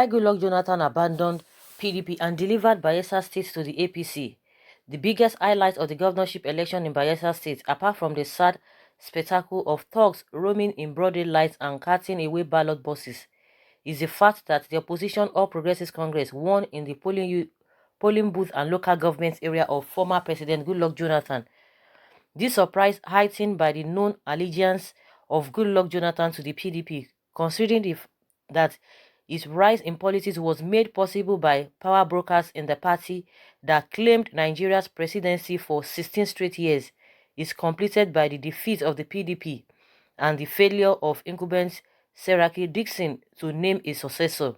Why Goodluck Jonathan abandoned PDP and delivered Bayelsa State to the APC. The biggest highlight of the governorship election in Bayelsa State, apart from the sad spectacle of thugs roaming in broad daylight and carting away ballot boxes, is the fact that the opposition All Progressives Congress won in the polling booth and local government area of former President Goodluck Jonathan. This surprise heightened by the known allegiance of Goodluck Jonathan to the PDP, considering that his rise in politics was made possible by power brokers in the party that claimed Nigeria's presidency for 16 straight years, is completed by the defeat of the PDP and the failure of incumbent Dixon to name a successor.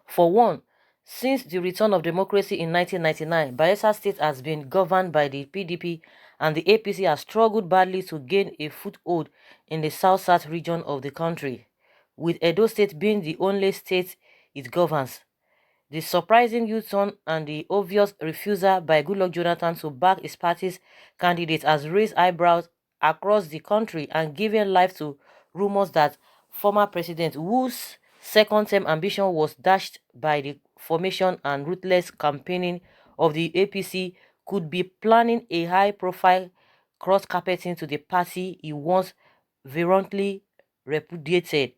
For one, since the return of democracy in 1999, Bayelsa State has been governed by the PDP and the APC has struggled badly to gain a foothold in the south-south region of the country, with Edo State being the only state it governs. The surprising U-turn and the obvious refusal by Goodluck Jonathan to back his party's candidate has raised eyebrows across the country and given life to rumors that former president, whose second-term ambition was dashed by the formation and ruthless campaigning of the APC, could be planning a high-profile cross-carpeting to the party he once virulently repudiated.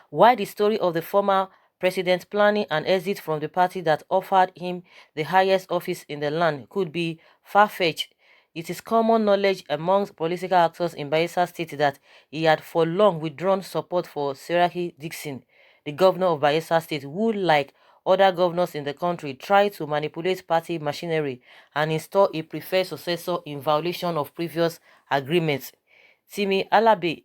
While the story of the former president planning an exit from the party that offered him the highest office in the land could be far-fetched, it is common knowledge amongst political actors in Bayelsa State that he had for long withdrawn support for Dixon, the governor of Bayelsa State, who, like other governors in the country, tried to manipulate party machinery and install a preferred successor in violation of previous agreements. Timi Alabe,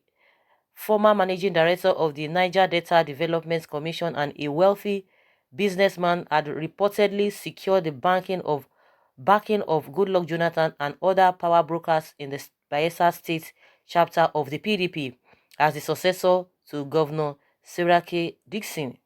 former managing director of the Niger Delta Development Commission and a wealthy businessman, had reportedly secured the backing of Goodluck Jonathan and other power brokers in the Bayelsa State chapter of the PDP as the successor to Governor Dixon.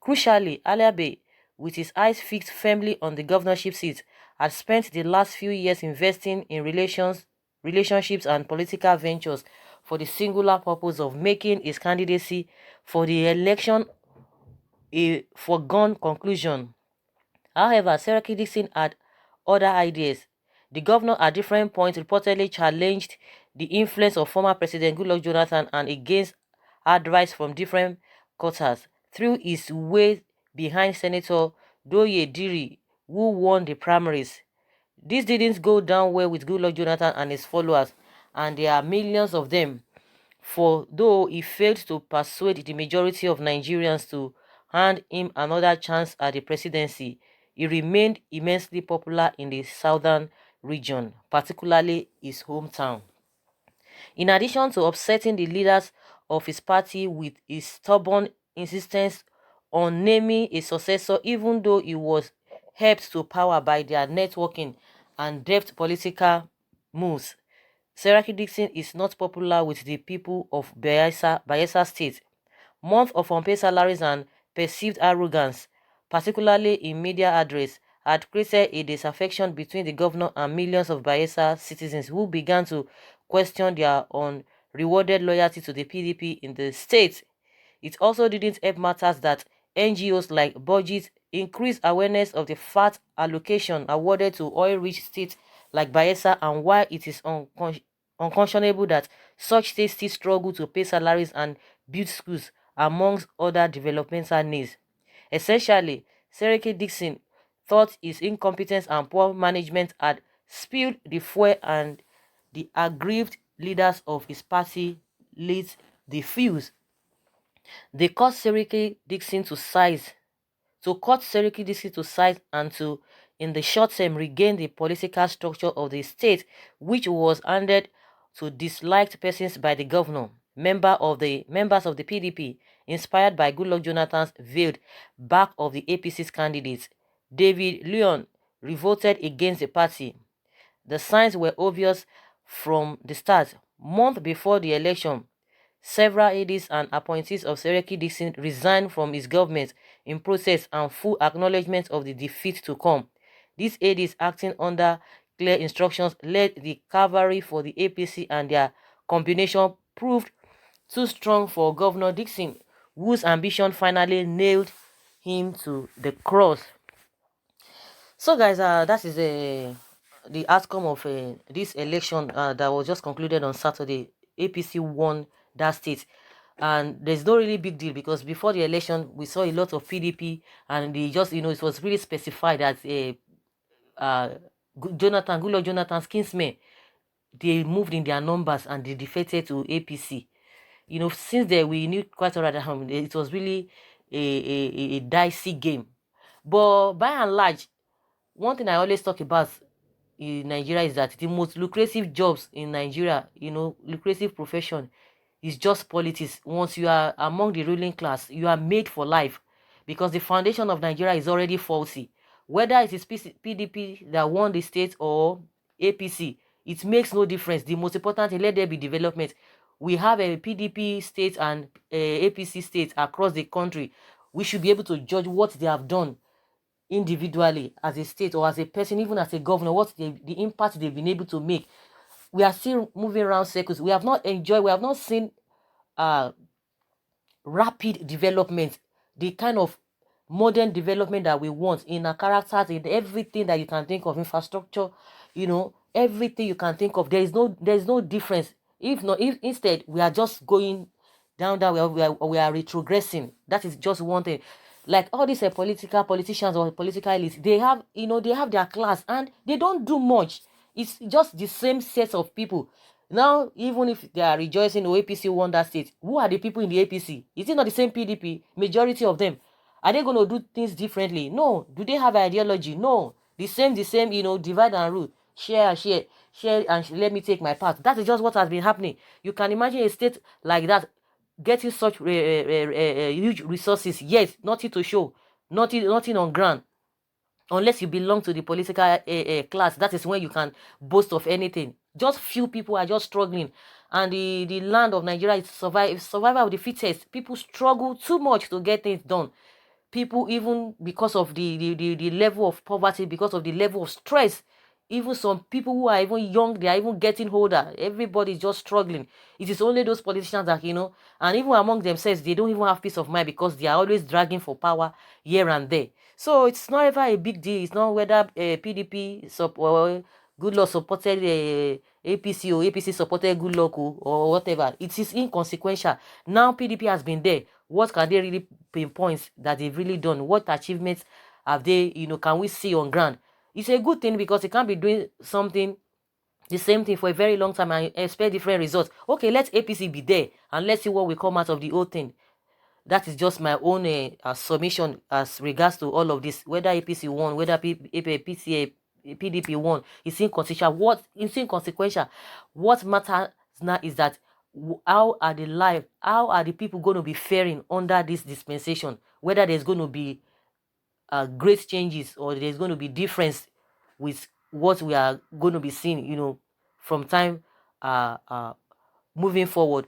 Crucially, Alabe, with his eyes fixed firmly on the governorship seat, had spent the last few years investing in relationships and political ventures for the singular purpose of making his candidacy for the election a foregone conclusion. However, Dixon had other ideas. The governor at different points reportedly challenged the influence of former President Goodluck Jonathan and against advice from different quarters through his weight behind Senator Doye Diri, who won the primaries. This didn't go down well with Goodluck Jonathan and his followers, and there are millions of them. For though he failed to persuade the majority of Nigerians to hand him another chance at the presidency, he remained immensely popular in the southern region, particularly his hometown. In addition to upsetting the leaders of his party with his stubborn insistence on naming a successor, even though he was helped to power by their networking and deft political moves, Dixon is not popular with the people of Bayelsa State. Months of unpaid salaries and perceived arrogance, particularly in media address, had created a disaffection between the governor and millions of Bayelsa citizens who began to question their unrewarded loyalty to the PDP in the state. It also didn't help matters that NGOs like Budget increased awareness of the fat allocation awarded to oil-rich states like Bayelsa, and why it is unconscionable that such states still struggle to pay salaries and build schools, amongst other developmental needs. Essentially, Dixon thought his incompetence and poor management had spilled the fuel, and the aggrieved leaders of his party lit the fuse. They caused Dixon to size and to, in the short term, regain the political structure of the state, which was handed to disliked persons by the governor. Members of the PDP, inspired by Goodluck Jonathan's veiled back of the APC's candidates, David Leon, revolted against the party. The signs were obvious from the start. Months before the election, several aides and appointees of Dixon resigned from his government in protest and full acknowledgement of the defeat to come. These aides, acting under clear instructions, led the cavalry for the APC, and their combination proved too strong for Governor Dixon, whose ambition finally nailed him to the cross. So guys, that is the outcome of this election that was just concluded on Saturday. APC won that state, and there's no really big deal because before the election we saw a lot of PDP, and they just, it was really specified that Goodluck Jonathan's kinsmen, they moved in their numbers and they defected to APC. Since then we knew quite alright that it was really a dicey game. But by and large, one thing I always talk about in Nigeria is that the most lucrative jobs in Nigeria, lucrative profession, is just politics. Once you are among the ruling class, you are made for life because the foundation of Nigeria is already faulty. Whether it is PDP that won the state or APC, it makes no difference. The most important thing, let there be development. We have a PDP state and APC state across the country. We should be able to judge what they have done individually as a state or as a person, even as a governor, what the impact they've been able to make. We are still moving around circles. We have not seen rapid development, the kind of modern development that we want in our characters, in everything that you can think of, infrastructure, everything you can think of. There is no difference. If instead we are just going down that we are retrogressing. That is just one thing. Like all these politicians or political elites, they have their class and they don't do much. It's just the same set of people. Now, even if they are rejoicing, APC won that state, who are the people in the APC? Is it not the same PDP? Majority of them. Are they going to do things differently? No. Do they have ideology? No. The same, divide and rule. Share, and let me take my part. That is just what has been happening. You can imagine a state like that getting such huge resources, yet nothing to show, nothing on ground. Unless you belong to the political class, that is when you can boast of anything. Just few people are just struggling, and the land of Nigeria is survival of the fittest. People struggle too much to get things done. People, even because of the level of poverty, because of the level of stress, even some people who are even young, they are even getting older. Everybody is just struggling. It is only those politicians that, and even among themselves, they don't even have peace of mind because they are always dragging for power here and there. So it's not ever a big deal. It's not whether PDP or Goodluck supported APC or APC supported Goodluck or whatever. It is inconsequential. Now PDP has been there. What can they really pinpoint that they've really done? What achievements have they, can we see on ground? It's a good thing because it can't be doing something, the same thing for a very long time and expect different results. Okay, let APC be there and let's see what will come out of the whole thing. That is just my own submission as regards to all of this. Whether APC won, whether PDP won, it's inconsequential. What matters now is that how are the people going to be faring under this dispensation? Whether there's going to be great changes or there's going to be difference with what we are going to be seeing, from time moving forward.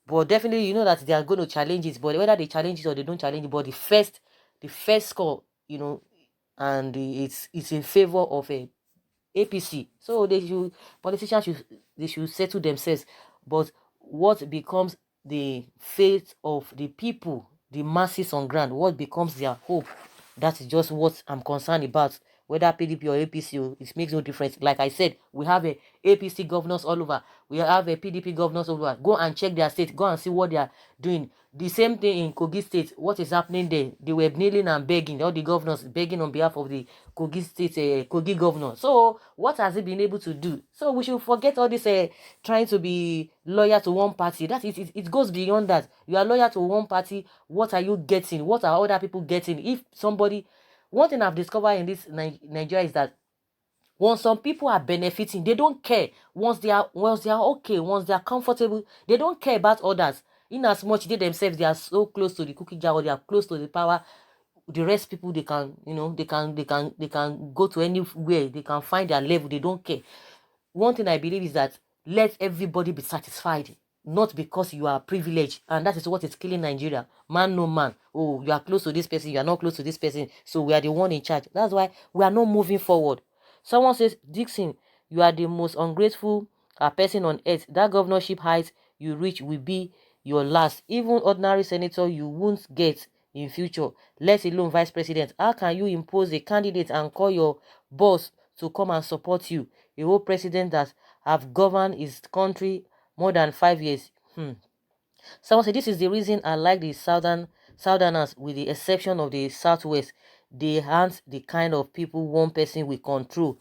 But definitely, that they are going to challenge it. But whether they challenge it or they don't challenge it, but the first score, and it's in favor of a APC. So politicians should settle themselves. But what becomes the fate of the people, the masses on ground? What becomes their hope? That is just what I'm concerned about. Whether PDP or APC, it makes no difference. Like I said, we have a APC governors all over. We have a PDP governors all over. Go and check their state. Go and see what they are doing. The same thing in Kogi State. What is happening there? They were kneeling and begging. All the governors begging on behalf of the Kogi State, Kogi governor. So what has he been able to do? So we should forget all this trying to be loyal to one party. That it goes beyond that. You are loyal to one party. What are you getting? What are other people getting? If somebody, one thing I've discovered in this Nigeria is that once some people are benefiting, they don't care. Once they are okay, once they are comfortable, they don't care about others. In as much they themselves, they are so close to the cookie jar or they are close to the power. The rest people, they can, they can go to anywhere. They can find their level. They don't care. One thing I believe is that let everybody be satisfied, not because you are privileged, and that is what is killing Nigeria. Man, no man. Oh, you are close to this person, you are not close to this person, so we are the one in charge. That's why we are not moving forward. Someone says, Dixon, you are the most ungrateful person on earth. That governorship height you reach will be your last. Even ordinary senator you won't get in future, let alone vice president. How can you impose a candidate and call your boss to come and support you? A whole president that have governed his country more than 5 years. Someone said, this is the reason I like the southerners, with the exception of the southwest. They aren't the kind of people one person will control,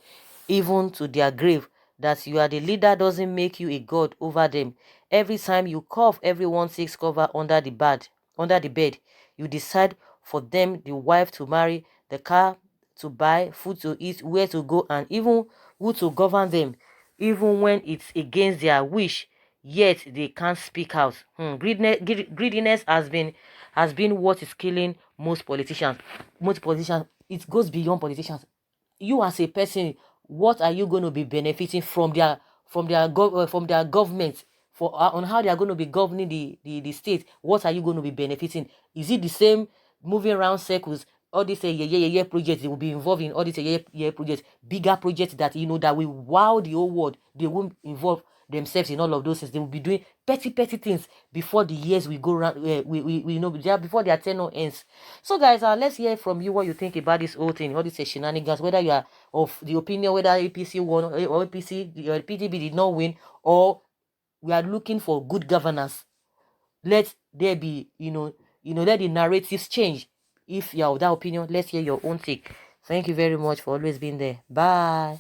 even to their grave. That you are the leader doesn't make you a god over them. Every time you cough, everyone takes cover under the bed. You decide for them the wife to marry, the car to buy, food to eat, where to go, and even who to govern them, even when it's against their wish, yet they can't speak out. Greediness has been what is killing most politicians. Most politicians, it goes beyond politicians. You as a person, what are you going to be benefiting from their government, for on how they are going to be governing the state? What are you going to be benefiting? Is it the same moving around circles? All these yeah projects, they will be involved in all these yeah projects, bigger projects that that will wow the whole world. They won't involve themselves in all of those things. They will be doing petty things before the years we go around. Before their tenure ends. So guys, let's hear from you what you think about this whole thing, all these shenanigans. Whether you are of the opinion whether APC won or PDP did not win, or we are looking for good governance. Let there be, let the narratives change. If you're of that opinion, let's hear your own take. Thank you very much for always being there. Bye.